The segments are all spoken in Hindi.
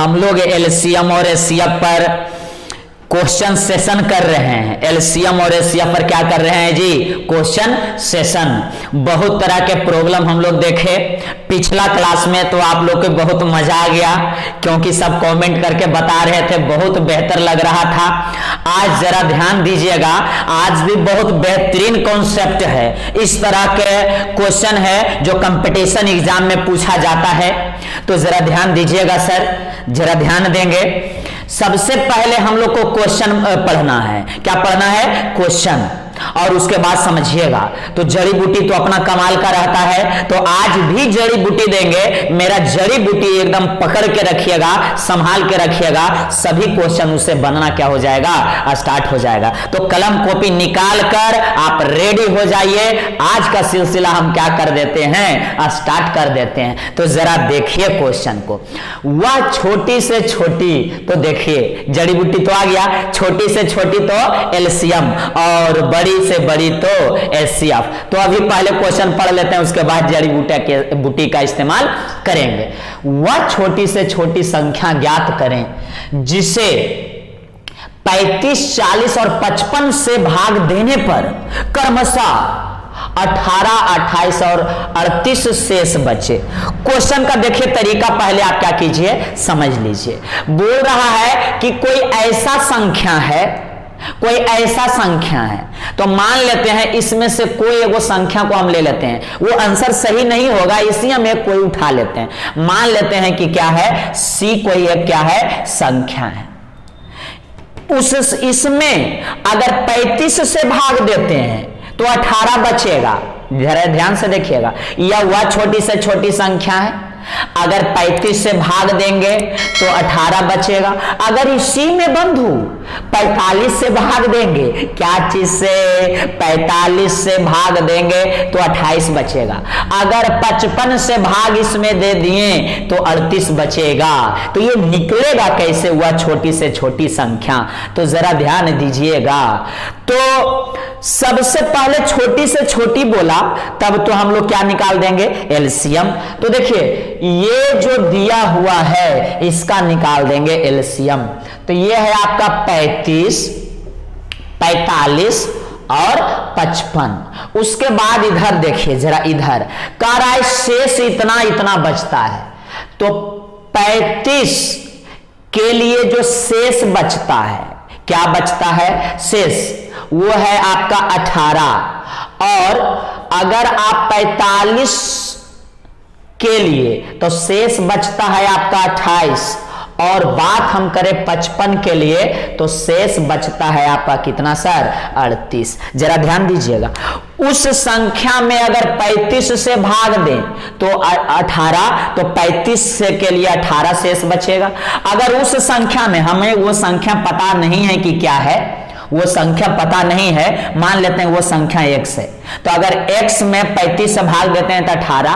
हम लोग एलसीएम और एचसीएफ पर क्वेश्चन सेशन कर रहे हैं। एलसीएम और एचसीएफ पर क्या कर रहे हैं जी? Question session. बहुत तरह के प्रॉब्लम हम लोग देखे पिछला क्लास में, तो आप लोग को बहुत मजा आ गया क्योंकि सब कमेंट करके बता रहे थे, बहुत बेहतर लग रहा था। आज जरा ध्यान दीजिएगा, आज भी बहुत बेहतरीन कॉन्सेप्ट है। इस तरह के क्वेश्चन है जो कंपटीशन एग्जाम में पूछा जाता है, तो जरा ध्यान दीजिएगा सर, जरा ध्यान देंगे। सबसे पहले हम लोग को क्वेश्चन पढ़ना है। क्या पढ़ना है? क्वेश्चन, और उसके बाद समझिएगा। तो जड़ी बूटी तो अपना कमाल का रहता है, तो आज भी जड़ी बूटी देंगे। मेरा जड़ी बूटी एकदम पकड़ के रखिएगा, संभाल के रखिएगा, सभी क्वेश्चन उससे बनना क्या हो जाएगा? स्टार्ट हो जाएगा। तो कलम कॉपी निकाल कर आप रेडी हो जाइए। आज का सिलसिला हम क्या कर देते हैं? स्टार्ट कर देते हैं। तो जरा देखिए क्वेश्चन को। वह छोटी से छोटी, तो देखिए जड़ी बूटी तो आ गया, छोटी से छोटी तो एलसीएम और बड़ी से बड़ी तो एचसीएफ। तो अभी पहले क्वेश्चन पढ़ लेते हैं, उसके बाद जड़ी बूटी का इस्तेमाल करेंगे। वह छोटी से छोटी संख्या ज्ञात करें जिसे 35, 40 और 55 से भाग देने पर क्रमशः 18, 28 और 38 शेष बचे। क्वेश्चन का देखिए तरीका, पहले आप क्या कीजिए समझ लीजिए। बोल रहा है कि कोई ऐसा संख्या है, कोई ऐसा संख्या है, तो मान लेते हैं इसमें से कोई एगो संख्या को हम ले लेते हैं। वो आंसर सही नहीं होगा, इसी हम एक कोई उठा लेते हैं। मान लेते हैं कि क्या है? सी कोई एक क्या है? संख्या है। इसमें अगर 35 से भाग देते हैं तो 18 बचेगा। जरा ध्यान से देखिएगा, यह वह छोटी से छोटी संख्या है। अगर 35 से भाग देंगे तो 18 बचेगा। अगर इसी में बंधु 45 से भाग देंगे, क्या चीज से? 45 से भाग देंगे तो 28 बचेगा। अगर 55 से भाग इसमें दे दिए तो 38 बचेगा। तो ये निकलेगा कैसे वह छोटी से छोटी संख्या? तो जरा ध्यान दीजिएगा। तो सबसे पहले छोटी से छोटी बोला, तब तो हम लोग क्या निकाल देंगे? एलसीएम। तो देखिए ये जो दिया हुआ है इसका निकाल देंगे एलसीएम। तो ये है आपका 35, 45 और 55। उसके बाद इधर देखिए जरा, इधर कह रहा है शेष इतना इतना बचता है। तो 35 के लिए जो शेष बचता है, क्या बचता है? शेष वो है आपका 18। और अगर आप 45 के लिए तो शेष बचता है आपका 28। और बात हम करें 55 के लिए तो शेष बचता है आपका कितना सर? 38। जरा ध्यान दीजिएगा, उस संख्या में अगर 35 से भाग दें तो 18, तो 35 से के लिए 18 शेष बचेगा। अगर उस संख्या में, हमें वो संख्या पता नहीं है कि क्या है, वो संख्या पता नहीं है, मान लेते हैं वो संख्या x है, तो अगर x में 35 से भाग देते हैं तो 18।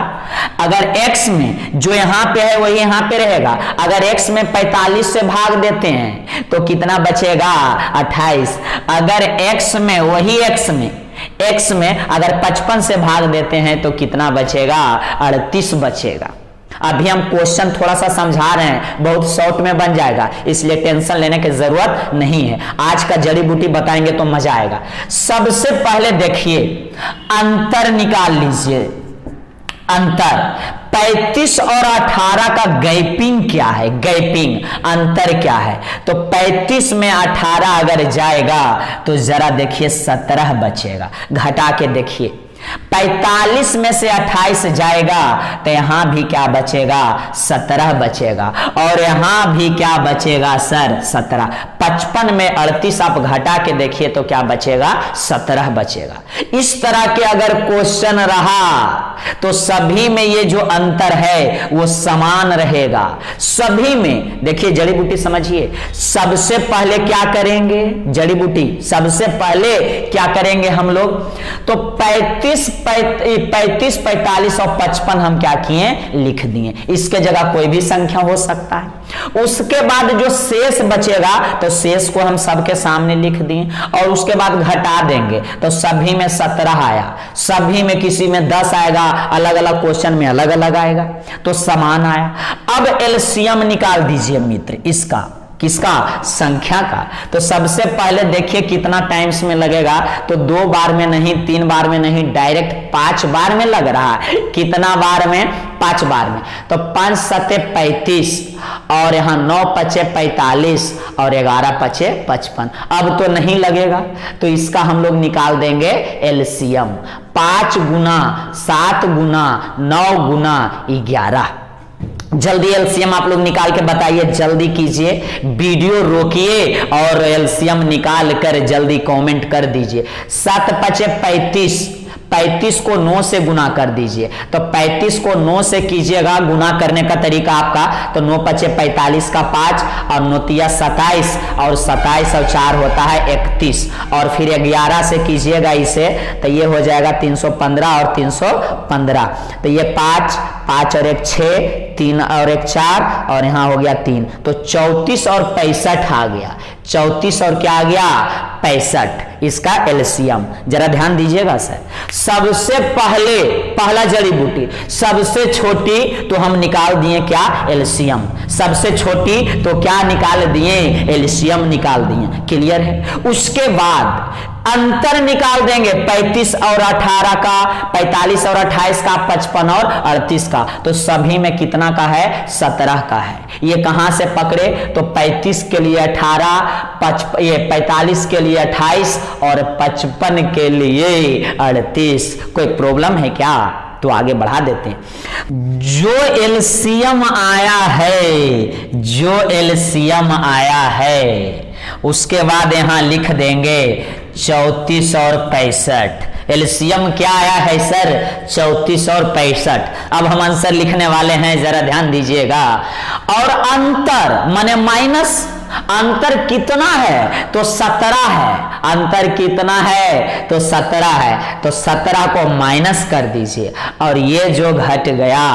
अगर x में जो यहां पे है वही यहां पे रहेगा। अगर x में 45 से भाग देते हैं तो कितना बचेगा? 28। अगर x में, वही x में अगर 55 से भाग देते हैं तो कितना बचेगा? 38 बचेगा। अभी हम क्वेश्चन थोड़ा सा समझा रहे हैं, बहुत शॉर्ट में बन जाएगा, इसलिए टेंशन लेने की जरूरत नहीं है। आज का जड़ी बूटी बताएंगे तो मजा आएगा। सबसे पहले देखिए अंतर निकाल लीजिए। अंतर 35 और 18 का गैपिंग क्या है? गैपिंग अंतर क्या है? तो 35 में 18 अगर जाएगा तो जरा देखिए 17 बचेगा। घटा के देखिए, 45 में से 28 जाएगा तो यहां भी क्या बचेगा? 17 बचेगा। और यहां भी क्या बचेगा सर? 17। 55 में 38 आप घटा के देखिए तो क्या बचेगा? 17 बचेगा। इस तरह के अगर क्वेश्चन रहा तो सभी में ये जो अंतर है वो समान रहेगा। सभी में देखिए, जड़ी बूटी समझिए। सबसे पहले क्या करेंगे? जड़ी बूटी सबसे पहले क्या करेंगे हम लोग? तो 35 35, 45 और 55 हम क्या किए, लिख दिए। इसके जगह कोई भी संख्या हो सकता है। उसके बाद जो शेष बचेगा तो शेष को हम सबके सामने लिख दिए और उसके बाद घटा देंगे तो सभी में 17 आया, सभी में किसी में 10 आएगा, अलग अलग क्वेश्चन में अलग अलग आएगा तो समान आया। अब एलसीएम निकाल दीजिए मित्र इसका, किसका, संख्या का। तो सबसे पहले देखिए कितना टाइम्स में लगेगा, तो 2 बार में नहीं, 3 बार में नहीं, डायरेक्ट 5 बार में लग रहा है। कितना बार में, 5 बार में। तो 5 सते 35 और यहाँ 9 पचे 45 और 11 पचे 55। अब तो नहीं लगेगा तो इसका हम लोग निकाल देंगे एलसीएम। 5 गुना 7 गुना 9 गुना 11। जल्दी एलसीएम आप लोग निकाल के बताइए, जल्दी कीजिए, वीडियो रोकिए और एलसीएम निकाल कर जल्दी कमेंट कर दीजिए। 7 पचे 35, 35 को 9 से गुना कर दीजिए। तो 35 को 9 से कीजिएगा, गुना करने का तरीका आपका, तो 9 पचे 45 का 5 और 9 तिया 27 और 27 और 4 होता है 31 और फिर 11 से कीजिएगा इसे तो ये हो जाएगा 315 और 315। तो ये 5 और 1 6, 3 और 1 4 और यहाँ हो गया 3, तो 34 और 65 आ गया। 34 और क्या आ गया, 65। इसका एलसीएम जरा ध्यान दीजिएगा सर। सबसे पहले पहला जड़ी बूटी सबसे छोटी तो हम निकाल दिए क्या, एलसीएम। सबसे छोटी तो क्या निकाल दिए, एलसीएम निकाल दिए। क्लियर है। उसके बाद अंतर निकाल देंगे 35 और 18 का, 45 और 28 का, 55 और 38 का। तो सभी में कितना का है, 17 का है। ये कहां से पकड़े, तो 35 के लिए 18, 45 के लिए 28 और 55 के लिए 38। कोई प्रॉब्लम है क्या, तो आगे बढ़ा देते हैं। जो एलसीएम आया है, जो एलसीएम आया है उसके बाद यहां लिख देंगे 34 और 65। एलसीएम क्या आया है सर, 34 और 65। अब हम आंसर लिखने वाले हैं, जरा ध्यान दीजिएगा। और अंतर माने माइनस, अंतर कितना है, तो 17 है। अंतर कितना है, तो 17 है। तो 17 को माइनस कर दीजिए और ये जो घट गया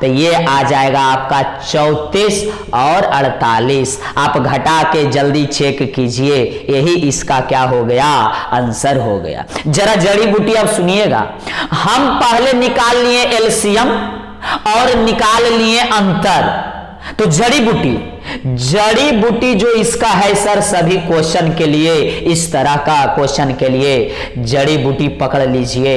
तो ये आ जाएगा आपका 34 और 48। आप घटा के जल्दी चेक कीजिए, यही इसका क्या हो गया, आंसर हो गया। जरा जड़ी बूटी अब सुनिएगा। हम पहले निकाल लिए एलसीएम और निकाल लिए अंतर। तो जड़ी बूटी जो इसका है सर, सभी क्वेश्चन के लिए इस तरह का क्वेश्चन के लिए जड़ी बूटी पकड़ लीजिए।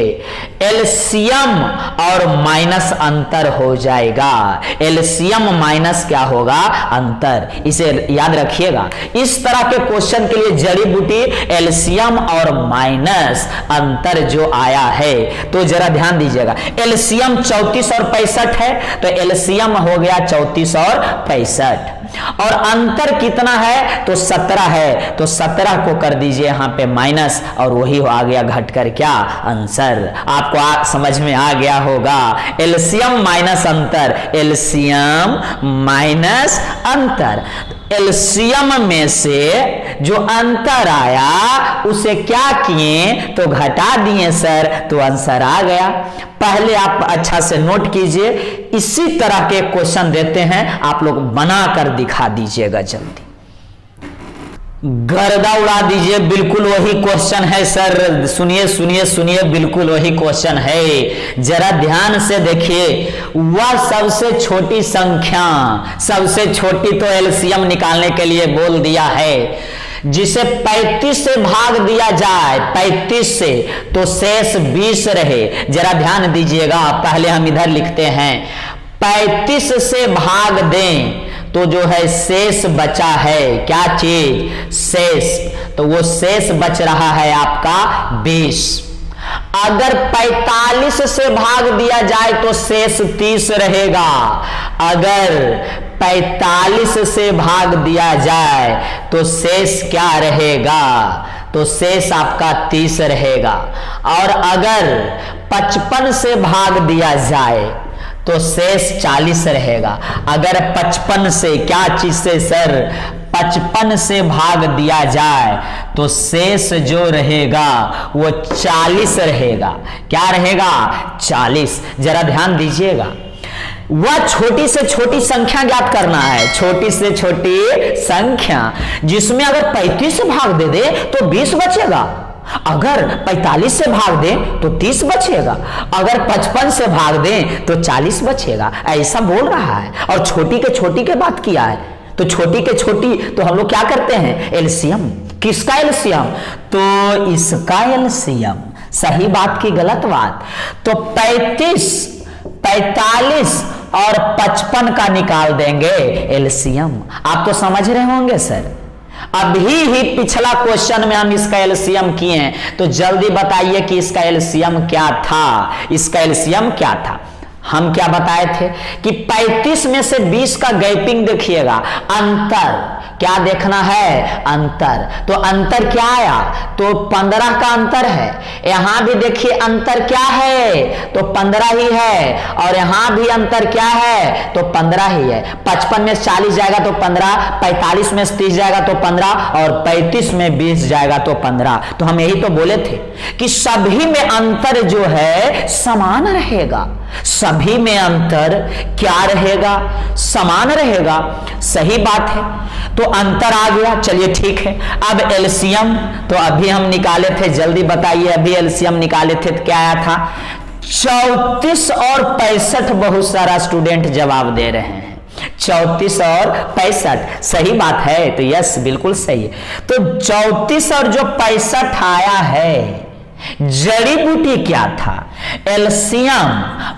एलसीएम और माइनस अंतर हो जाएगा। एलसीएम माइनस क्या होगा, अंतर। इसे याद रखिएगा। इस तरह के क्वेश्चन के लिए जड़ी बूटी एलसीएम और माइनस अंतर जो आया है, तो जरा ध्यान दीजिएगा। एलसीएम 34 और 65 है तो एलसीएम हो गया 34 और 65 और अंतर कितना है, तो 17 है। तो 17 को कर दीजिए यहाँ पे माइनस और वही आ गया घटकर क्या, आंसर। आपको समझ में आ गया होगा। एलसीएम माइनस अंतर, एलसीएम माइनस अंतर। एलसीएम में से जो अंतर आया उसे क्या किए, तो घटा दिए सर, तो आंसर आ गया। पहले आप अच्छा से नोट कीजिए। इसी तरह के क्वेश्चन देते हैं, आप लोग बना कर दिखा दीजिएगा, जल्दी गर्दा उड़ा दीजिए। बिल्कुल वही क्वेश्चन है सर, सुनिए सुनिए सुनिए, बिल्कुल वही क्वेश्चन है। जरा ध्यान से देखिए। वह सबसे छोटी संख्या, सबसे छोटी तो एलसीएम निकालने के लिए बोल दिया है, जिसे 35 से भाग दिया जाए, 35 से, तो शेष 20 रहे। जरा ध्यान दीजिएगा। पहले हम इधर लिखते हैं 35 से भाग दें तो जो है शेष बचा है, क्या चीज, शेष। तो वो शेष बच रहा है आपका 20। अगर 45 से भाग दिया जाए तो शेष 30 रहेगा। अगर 45 से भाग दिया जाए तो शेष क्या रहेगा, तो शेष आपका 30 रहेगा। और अगर 55 से भाग दिया जाए तो शेष 40 रहेगा। अगर 55 से, क्या चीज से सर, 55 से भाग दिया जाए तो शेष जो रहेगा वो 40 रहेगा। क्या रहेगा? 40। जरा ध्यान दीजिएगा, वह छोटी से छोटी संख्या ज्ञात करना है, छोटी से छोटी संख्या जिसमें अगर 35 से भाग दे दे तो 20 बचेगा, अगर 45 से भाग दे तो 30 बचेगा, अगर 55 से भाग दे तो 40 बचेगा। ऐसा बोल रहा है और छोटी के छोटी के बात किया है। तो छोटी के छोटी तो हम लोग क्या करते हैं? एलसीएम। किसका एलसीएम? तो इसका एलसीएम। सही बात की गलत बात? तो 35, 45 और 55 का निकाल देंगे एलसीएम। आप तो समझ रहे होंगे सर, अभी ही पिछला क्वेश्चन में हम इसका एलसीएम किए हैं, तो जल्दी बताइए कि इसका एलसीएम क्या था? इसका एलसीएम क्या था? हम क्या बताए थे कि 35 में से 20 का गैपिंग देखिएगा, अंतर क्या देखना है? अंतर। तो अंतर क्या आया? तो 15 का अंतर है। यहां भी देखिए अंतर क्या है? तो 15 ही है, और यहां भी अंतर क्या है? तो 15 ही है। 55 में 40 जाएगा तो 15, 45 में 30 जाएगा तो 15, और 35 में 20 जाएगा तो 15। तो हम यही तो बोले थे कि सभी में अंतर जो है समान रहेगा। सभी में अंतर क्या रहेगा? समान रहेगा। सही बात है। तो अंतर आ गया, चलिए ठीक है। अब एलसीएम तो अभी हम निकाले थे, जल्दी बताइए, अभी एलसीएम निकाले थे तो क्या आया था? 34 और 65। बहुत सारा स्टूडेंट जवाब दे रहे हैं 34 और 65। सही बात है, तो यस बिल्कुल सही है। तो 34 और जो 65 आया है, जड़ी बूटी क्या था? एलसीएम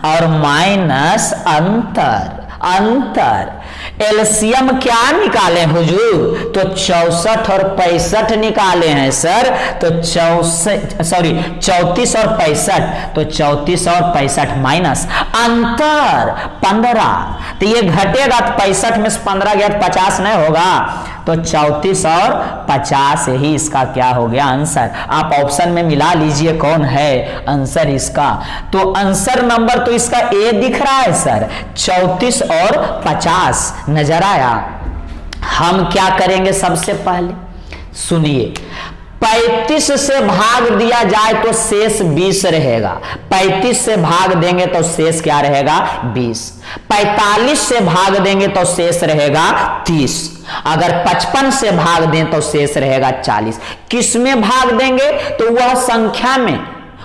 और माइनस अंतर। अंतर एलसीएम क्या निकाले हुजूर? तो 64 और 65 निकाले हैं सर। तो 34 और 65, तो 34 और 65 माइनस अंतर 15। तो ये घटेगा तो 65 में से 15 गया तो 50 नहीं होगा, तो 34 और 50 ही इसका क्या हो गया? आंसर। आप ऑप्शन में मिला लीजिए कौन है आंसर इसका। तो आंसर नंबर तो इसका ए दिख रहा है सर, 34 और 50 नजर आया। हम क्या करेंगे? सबसे पहले सुनिए, 35 से भाग दिया जाए तो शेष 20 रहेगा। 35 से भाग देंगे तो शेष क्या रहेगा? 20। 45 से भाग देंगे तो शेष रहेगा 30। अगर 55 से भाग दें तो शेष रहेगा 40। किस में भाग देंगे? तो वह संख्या में,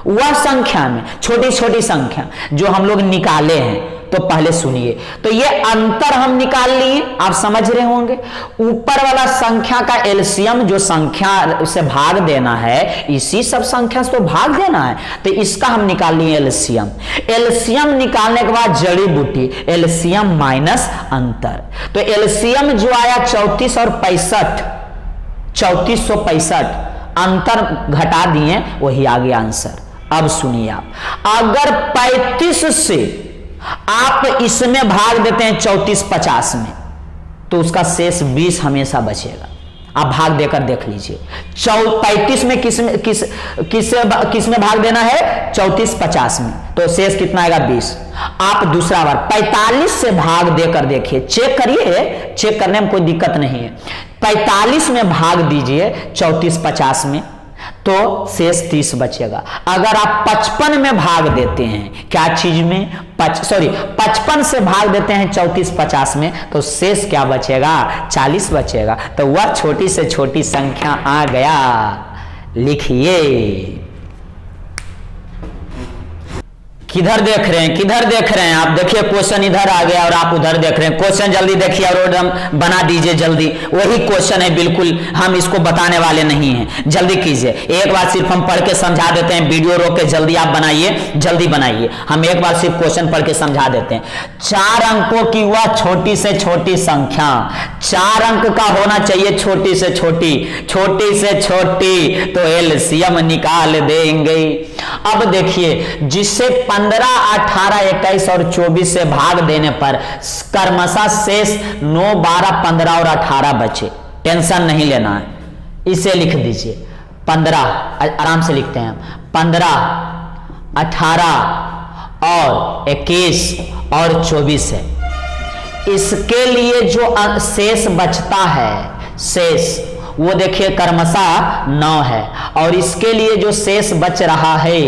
वह संख्या में, छोटी छोटी संख्या जो हम लोग निकाले हैं। तो पहले सुनिए, तो ये अंतर हम निकाल लिए, आप समझ रहे होंगे। ऊपर वाला संख्या का एलसीएम, जो संख्या से भाग देना है, इसी सब संख्या से तो भाग देना है, तो इसका हम निकाल लिए एलसीएम। एलसीएम निकालने के बाद जड़ी बूटी, एलसीएम माइनस अंतर। तो एलसीएम जो आया 34 और 65, 3465, अंतर घटा दिए, वही आ गया आंसर। अब सुनिए आप, अगर 35 से आप इसमें भाग देते हैं 3450 में, तो उसका शेष 20 हमेशा बचेगा। आप भाग देकर देख लीजिए। 35 में किस में भाग देना है? 3450 में, तो शेष कितना आएगा? 20। आप दूसरा बार 45 से भाग देकर देखिए, चेक करिए, चेक करने में कोई दिक्कत नहीं है। 45 में भाग दीजिए 3450 में, तो शेष 30 बचेगा। अगर आप 55 में भाग देते हैं, क्या चीज में? 55 से भाग देते हैं 3450 में, तो शेष क्या बचेगा? 40 बचेगा। तो वह छोटी से छोटी संख्या आ गया। लिखिए, किधर देख रहे हैं? किधर देख रहे हैं आप? देखिए क्वेश्चन इधर आ गया और आप उधर देख रहे हैं। क्वेश्चन जल्दी देखिए और हम बना दीजिए जल्दी। वही क्वेश्चन है बिल्कुल, हम इसको बताने वाले नहीं हैं। जल्दी कीजिए, एक बार सिर्फ हम पढ़ के समझा देते हैं। वीडियो रोक के जल्दी आप बनाइए, जल्दी बनाइए। हम एक बार सिर्फ क्वेश्चन पढ़ के समझा देते हैं। 4 अंकों की वह छोटी से छोटी संख्या, 4 अंक का होना चाहिए, छोटी से छोटी, छोटी से छोटी, तो एलसीएम निकाल देंगे। अब देखिए, जिससे 15, 18, 21 और 24 से भाग देने पर क्रमशः शेष 9, 12, 15 और 18 बचे। टेंशन नहीं लेना है, इसे लिख दीजिए। 15 आराम से लिखते हैं, 15, 18 और 21 और 24 है। इसके लिए जो शेष बचता है शेष वो देखिए क्रमशः 9 है, और इसके लिए जो शेष बच रहा है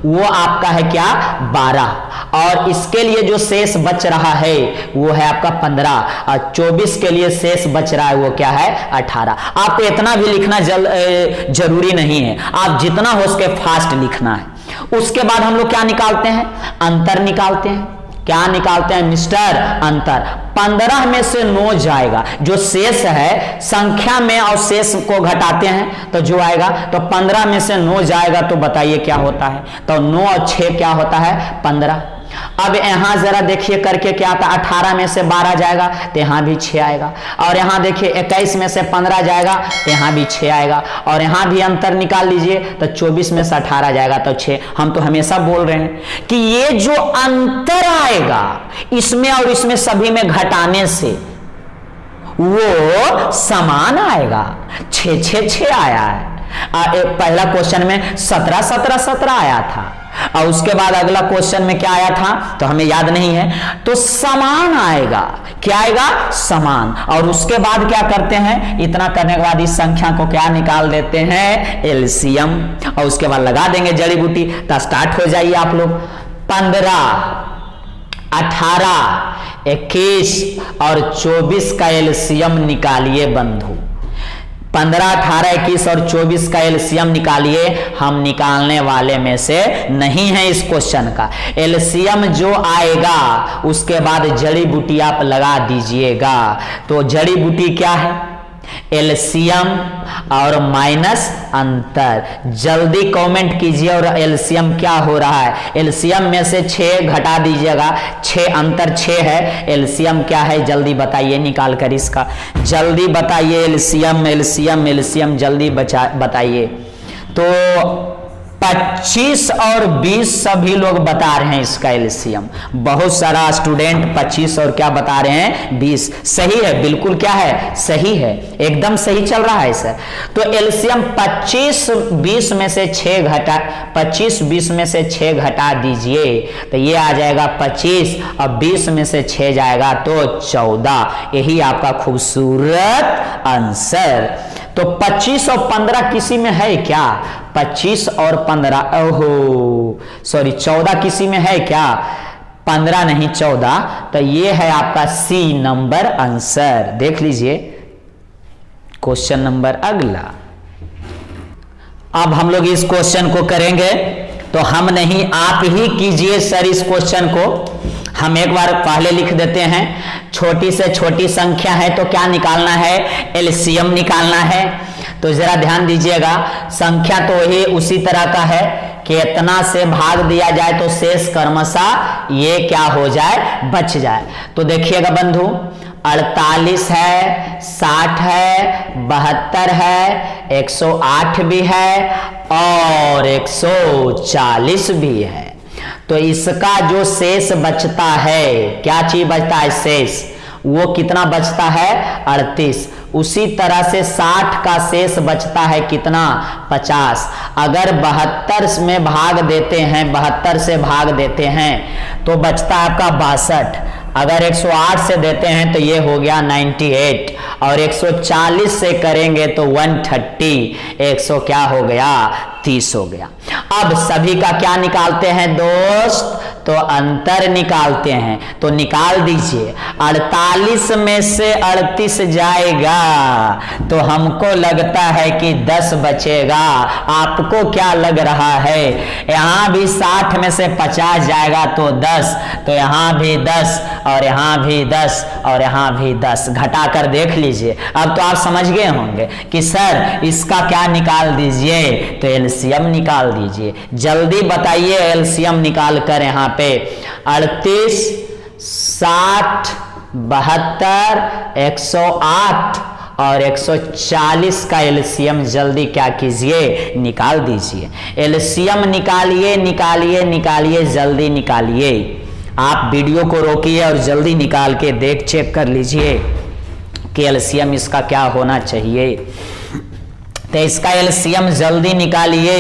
वो आपका है क्या 12, और इसके लिए जो शेष बच रहा है वो है आपका 15, और 24 के लिए शेष बच रहा है वो क्या है 18। आपको इतना भी लिखना जरूरी नहीं है, आप जितना हो सके फास्ट लिखना है। उसके बाद हम लोग क्या निकालते हैं, अंतर निकालते हैं। क्या निकालते हैं मिस्टर, अंतर। 15 में से 9 जाएगा, जो शेष है संख्या में और शेष को घटाते हैं तो जो आएगा, तो 15 में से 9 जाएगा तो बताइए क्या होता है, तो 9 और 6 क्या होता है 15। अब यहां जरा देखिए करके क्या आता है, 18 में से 12 जाएगा तो यहां भी 6 आएगा, और यहां देखिए 21 में से 15 जाएगा तो यहां भी 6 आएगा, और यहां भी अंतर निकाल लीजिए तो 24 में से 18 जाएगा तो 6। हम तो हमेशा बोल रहे हैं कि ये जो अंतर आएगा इसमें और इसमें सभी में घटाने से वो समान आएगा। 6 6 6 आया है। पहला क्वेश्चन में 17 17 17 आया था, और उसके बाद अगला क्वेश्चन में क्या आया था तो हमें याद नहीं है, तो समान आएगा। क्या आएगा, समान। और उसके बाद क्या करते हैं, इतना करने के बाद इस संख्या को क्या निकाल देते हैं, एलसीएम, और उसके बाद लगा देंगे जड़ी बूटी। तो स्टार्ट हो जाइए आप लोग। 15, 18, 21 और 24 का एलसीएम निकालिए बंधु। 15, 18, 21 और 24 का एलसीएम निकालिए। हम निकालने वाले में से नहीं है इस क्वेश्चन का। एलसीएम जो आएगा उसके बाद जड़ी बूटी आप लगा दीजिएगा। तो जड़ी बूटी क्या है, एलसीएम और माइनस अंतर। जल्दी कमेंट कीजिए। और एलसीएम क्या हो रहा है, एलसीएम में से 6 घटा दीजिएगा, 6 अंतर 6 है, एलसीएम क्या है जल्दी बताइए निकाल कर इसका, जल्दी बताइए। एलसीएम एलसीएम एलसीएम जल्दी बताइए। तो 25 और 20 सभी लोग बता रहे हैं इसका एलसीएम। बहुत सारा स्टूडेंट 25 और क्या बता रहे हैं 20। सही है, बिल्कुल क्या है, सही है, एकदम सही चल रहा है सर। तो एलसीएम 25 20 में से 6 घटा, 25 20 में से 6 घटा दीजिए तो ये आ जाएगा 25, और 20 में से 6 जाएगा तो 14। यही आपका खूबसूरत आंसर। तो 25 और 15 किसी में है क्या, 25 और 15, ओहो सॉरी 14 किसी में है क्या, 15 नहीं 14। तो ये है आपका सी नंबर आंसर। देख लीजिए क्वेश्चन नंबर अगला। अब हम लोग इस क्वेश्चन को करेंगे, तो हम नहीं आप ही कीजिए सर इस क्वेश्चन को। हम एक बार पहले लिख देते हैं। छोटी से छोटी संख्या है तो क्या निकालना है, एलसीएम निकालना है। तो जरा ध्यान दीजिएगा, संख्या तो वही उसी तरह का है कि इतना से भाग दिया जाए तो शेष क्रमशः ये क्या हो जाए, बच जाए। तो देखिएगा बंधु, 48 है, 60 है, 72 है, 108 भी है और 140 भी है। तो इसका जो शेष बचता है, क्या चीज बचता है शेष, वो कितना बचता है 38। उसी तरह से 60 का शेष बचता है कितना 50। अगर 72 में भाग देते हैं, 72 से भाग देते हैं तो बचता है आपका 62। अगर 108 से देते हैं तो ये हो गया 98, और 140 से करेंगे तो 130, 100 क्या हो गया 30 हो गया। अब सभी का क्या निकालते हैं दोस्त, तो अंतर निकालते हैं। तो निकाल दीजिए, 48 में से 38 जाएगा तो हमको लगता है कि 10 बचेगा। आपको क्या लग रहा है, यहां भी 60 में से 50 जाएगा तो 10, तो यहां भी 10 और यहां भी 10 और यहां भी 10, घटा कर देख लीजिए। अब तो आप समझ गए होंगे कि सर इसका क्या निकाल दीजिए, तो एलसीएम निकाल दीजिए। जल्दी बताइए एलसीएम निकाल कर यहाँ पे 38, 60, 72, 108 और 140 का एलसीएम जल्दी क्या कीजिए, निकाल दीजिए। एलसीएम निकालिए निकालिए निकालिए, जल्दी निकालिए। आप वीडियो को रोकिए और जल्दी निकाल के चेक कर लीजिए कि एलसीएम इसका क्या होना चाहिए। तो इसका एलसीएम जल्दी निकालिए,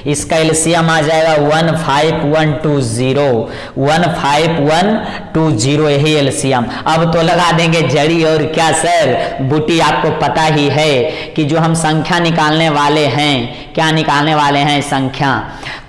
इसका एलसीएम आ जाएगा 15120, 15120 यही एलसीएम। अब तो लगा देंगे जड़ी और क्या सर, बूटी आपको पता ही है कि जो हम संख्या निकालने वाले हैं, क्या निकालने वाले हैं संख्या,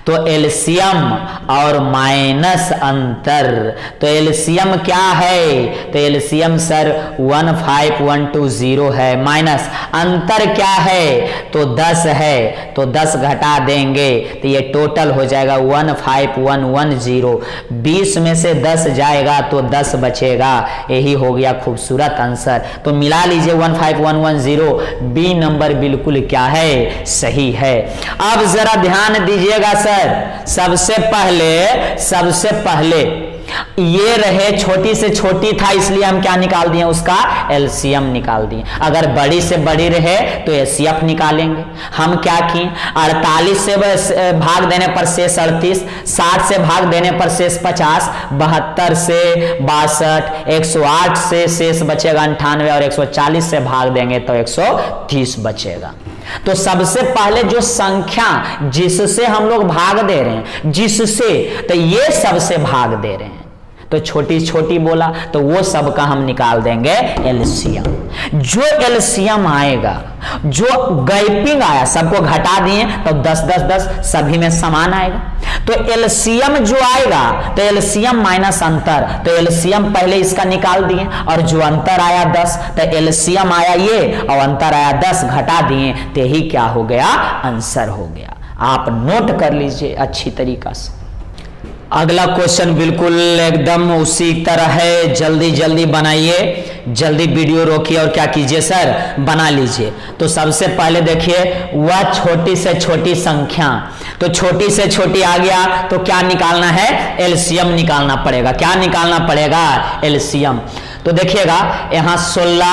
तो एलसीएम और माइनस अंतर। तो एलसीएम क्या है, तो एलसीएम सर 15120 है, माइनस अंतर क्या है, तो 10 है, तो 10 घटा देंगे तो ये टोटल हो जाएगा 15110। 20 में से 10 जाएगा तो 10 बचेगा, यही हो गया खूबसूरत आंसर। तो मिला लीजिए 15110, बी नंबर बिल्कुल क्या है, सही है। अब जरा ध्यान दीजिएगा सर, सबसे पहले ये रहे छोटी से छोटी था, इसलिए हम क्या निकाल दिए, उसका एलसीएम निकाल दिए। अगर बड़ी से बड़ी रहे तो एचसीएफ निकालेंगे। हम क्या किए, 48 से भाग देने पर शेष 38, 60 से भाग देने पर शेष 50, 72 से 62, 108 से शेष बचेगा 98 और 140 से भाग देंगे तो 130 बचेगा। तो सबसे पहले जो संख्या जिससे हम लोग भाग दे रहे हैं, जिससे, तो ये सबसे भाग दे रहे हैं, तो छोटी छोटी बोला तो वो सब का हम निकाल देंगे एलसीएम। जो एलसीएम आएगा, जो गैपिंग आया सबको घटा दिए तो 10 10 10 सभी में समान आएगा। तो एलसीएम जो आएगा तो एलसीएम माइनस अंतर, तो एलसीएम पहले इसका निकाल दिए और जो अंतर आया 10, तो एलसीएम आया ये और अंतर आया 10, घटा दिए तो यही क्या हो गया, आंसर हो गया। आप नोट कर लीजिए अच्छी तरीका से। अगला क्वेश्चन बिल्कुल एकदम उसी तरह है, जल्दी जल्दी बनाइए, जल्दी वीडियो रोकिए और क्या कीजिए सर, बना लीजिए। तो सबसे पहले देखिए वह छोटी से छोटी संख्या, तो छोटी से छोटी आ गया तो क्या निकालना है, एलसीएम निकालना पड़ेगा। क्या निकालना पड़ेगा, एलसीएम। तो देखिएगा यहाँ 16,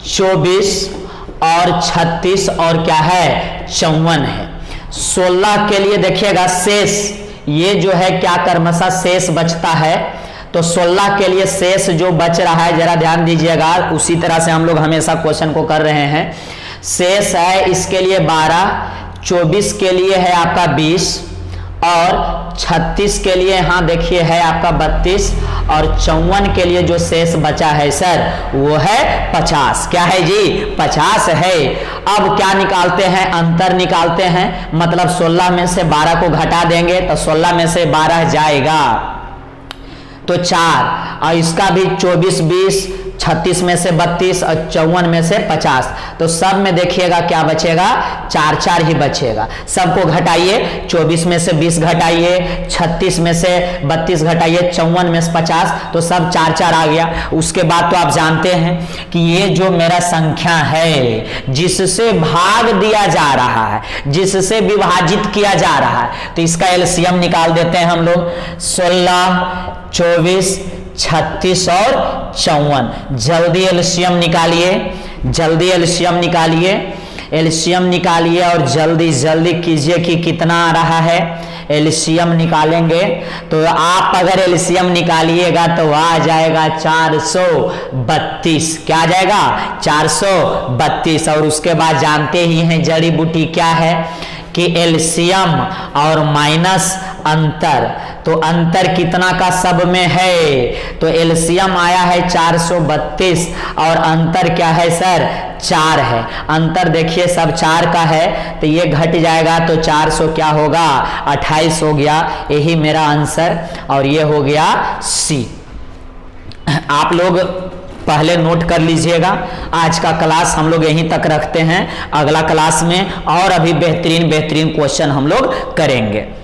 24 और 36 और क्या है, 54 है। 16 के लिए देखिएगा शेष, ये जो है क्या क्रमशः शेष बचता है, तो 16 के लिए शेष जो बच रहा है, जरा ध्यान दीजिएगा, उसी तरह से हम लोग हमेशा क्वेश्चन को कर रहे हैं। शेष है इसके लिए 12, 24 के लिए है आपका 20 और 36 के लिए यहाँ देखिए है आपका 32 और 54 के लिए जो शेष बचा है सर वो है 50। क्या है जी, 50 है। अब क्या निकालते हैं, अंतर निकालते हैं, मतलब 16 में से 12 को घटा देंगे तो 16 में से 12 जाएगा तो 4, और इसका भी 24 20, 36 में से 32 और 54 में से 50, तो सब में देखिएगा क्या बचेगा, 4 4 ही बचेगा। सबको घटाइए, 24 में से 20 घटाइए, 36 में से 32 घटाइए, 54 में से 50, तो सब 4 4 आ गया। उसके बाद तो आप जानते हैं कि ये जो मेरा संख्या है जिससे भाग दिया जा रहा है, जिससे विभाजित किया जा रहा है, तो इसका एलसीएम निकाल देते हैं हम लोग। 16, 24, 36 और 54, जल्दी एलसीएम निकालिए, जल्दी एलसीएम निकालिए, एलसीएम निकालिए और जल्दी जल्दी कीजिए कि कितना आ रहा है। एलसीएम निकालेंगे तो आप अगर एलसीएम निकालिएगा तो आ जाएगा 432। क्या आ जाएगा, 432। और उसके बाद जानते ही हैं जड़ी बूटी क्या है कि एलसीएम और माइनस अंतर, तो अंतर कितना का सब में है, तो एलसीएम आया है 432 और अंतर क्या है सर, 4 है। अंतर देखिए सब 4 का है तो ये घट जाएगा तो 400 क्या होगा, 28 हो गया। यही मेरा आंसर और ये हो गया सी। आप लोग पहले नोट कर लीजिएगा। आज का क्लास हम लोग यहीं तक रखते हैं, अगला क्लास में और अभी बेहतरीन बेहतरीन क्वेश्चन हम लोग करेंगे।